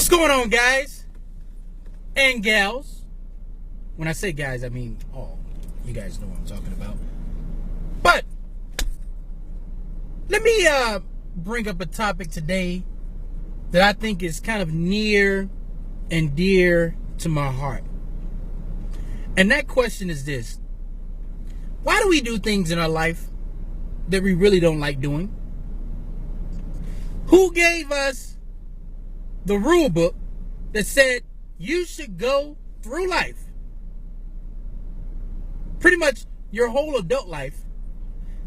What's going on, guys and gals? When I say guys, I mean all. You guys know what I'm talking about. But let me bring up a topic today that I think is kind of near and dear to my heart. And that question is this: why do we do things in our life that we really don't like doing? Who gave us the rule book that said you should go through life, pretty much your whole adult life,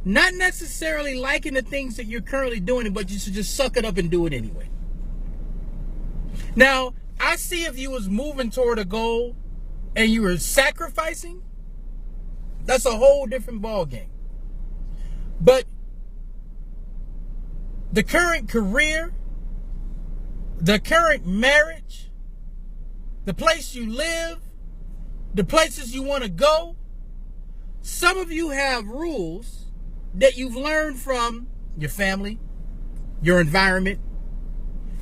not necessarily liking the things that you're currently doing, but you should just suck it up and do it anyway? Now, I see if you was moving toward a goal and you were sacrificing, that's a whole different ball game. But the current career, the current marriage, the place you live, the places you want to go, some of you have rules that you've learned from your family, your environment,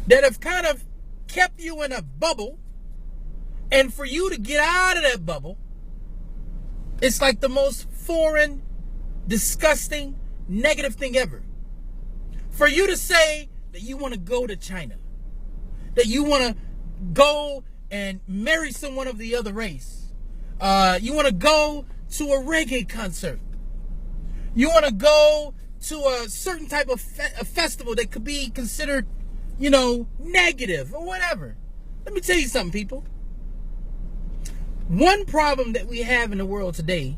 that have kind of kept you in a bubble. And for you to get out of that bubble, it's like the most foreign, disgusting, negative thing ever. For you to say that you want to go to China, that you want to go and marry someone of the other race, you want to go to a reggae concert, you want to go to a certain type of a festival that could be considered, negative or whatever. Let me tell you something, people. One problem that we have in the world today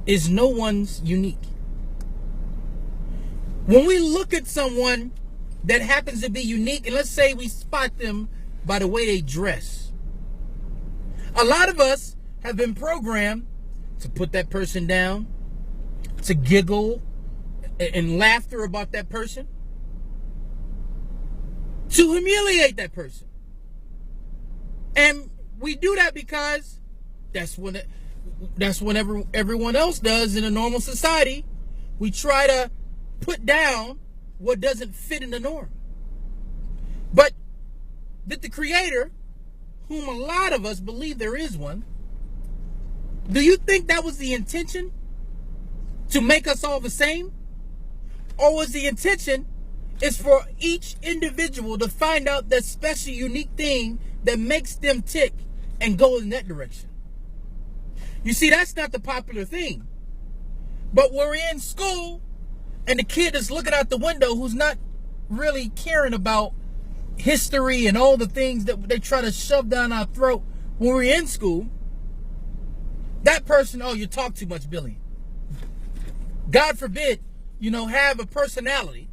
is no one's unique. When we look at someone that happens to be unique, and let's say we spot them by the way they dress, a lot of us have been programmed to put that person down, to giggle and laughter about that person, to humiliate that person. And we do that because that's what everyone else does in a normal society. We try to put down what doesn't fit in the norm. But did the Creator, whom a lot of us believe there is one, do you think that was the intention? To make us all the same? Or was the intention is for each individual to find out that special, unique thing that makes them tick and go in that direction? You see, that's not the popular thing. But we're in school, and the kid is looking out the window who's not really caring about history and all the things that they try to shove down our throat when we're in school. That person, oh, you talk too much, Billy. God forbid, have a personality.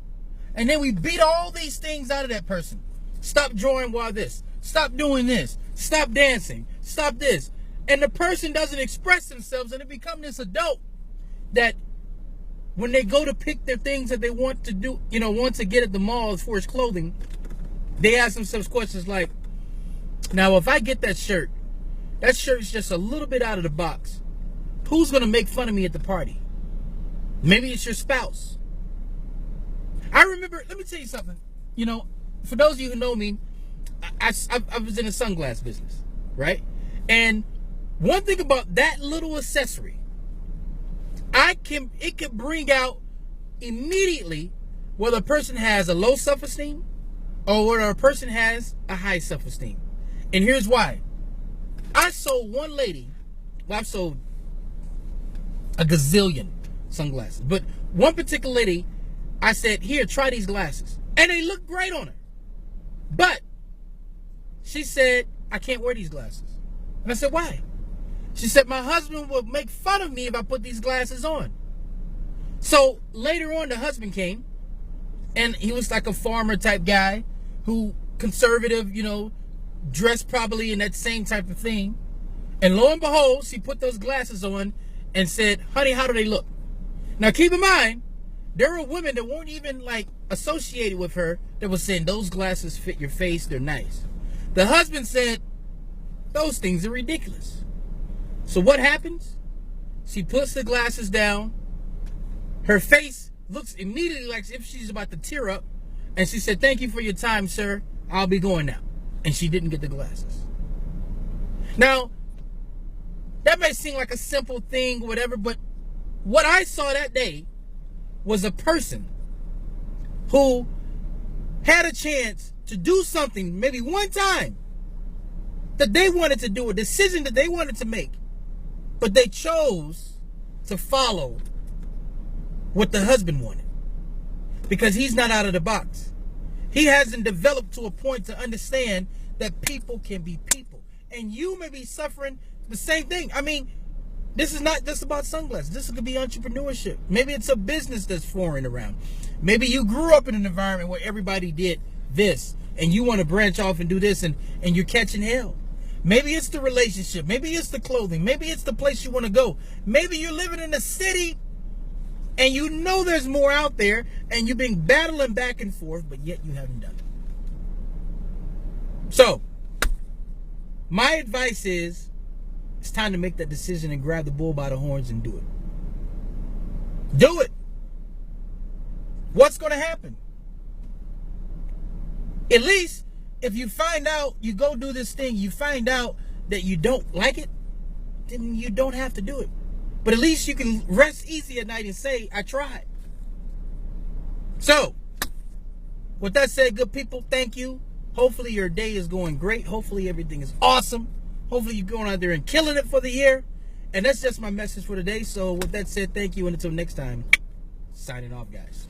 And then we beat all these things out of that person. Stop drawing while this. Stop doing this. Stop dancing. Stop this. And the person doesn't express themselves, and they become this adult that when they go to pick their things that they want to do, want to get at the mall as far as clothing, they ask themselves questions like, now if I get that shirt's just a little bit out of the box, who's going to make fun of me at the party? Maybe it's your spouse. I remember, let me tell you something. For those of you who know me, I was in the sunglass business, right? And one thing about that little accessory, it can bring out immediately whether a person has a low self-esteem or whether a person has a high self-esteem. And here's why. I sold one lady, I've sold a gazillion sunglasses, but one particular lady, I said, here, try these glasses. And they look great on her. But she said, I can't wear these glasses. And I said, why? She said, my husband would make fun of me if I put these glasses on. So later on, the husband came, and he was like a farmer type guy who conservative, dressed probably in that same type of thing. And lo and behold, she put those glasses on and said, honey, how do they look? Now, keep in mind, there were women that weren't even associated with her that was saying, those glasses fit your face, they're nice. The husband said, those things are ridiculous. So what happens? She puts the glasses down. Her face looks immediately like if she's about to tear up. And she said, thank you for your time, sir. I'll be going now. and she didn't get the glasses. Now, that may seem like a simple thing, whatever, but what I saw that day was a person who had a chance to do something, maybe one time, that they wanted to do, a decision that they wanted to make, but they chose to follow what the husband wanted because he's not out of the box. He hasn't developed to a point to understand that people can be people, and you may be suffering the same thing. I mean, this is not just about sunglasses. This could be entrepreneurship. Maybe it's a business that's foreign around. Maybe you grew up in an environment where everybody did this and you want to branch off and do this, and you're catching hell. Maybe it's the relationship. Maybe it's the clothing. Maybe it's the place you want to go. Maybe you're living in a city and you know there's more out there and you've been battling back and forth, but yet you haven't done it. So, my advice is, it's time to make that decision and grab the bull by the horns and do it. Do it. What's going to happen? At least, if you find out, you go do this thing, you find out that you don't like it, then you don't have to do it. But at least you can rest easy at night and say, I tried. So, with that said, good people, thank you. Hopefully your day is going great. Hopefully everything is awesome. Hopefully you're going out there and killing it for the year. And that's just my message for today. So with that said, thank you. And until next time, signing off, guys.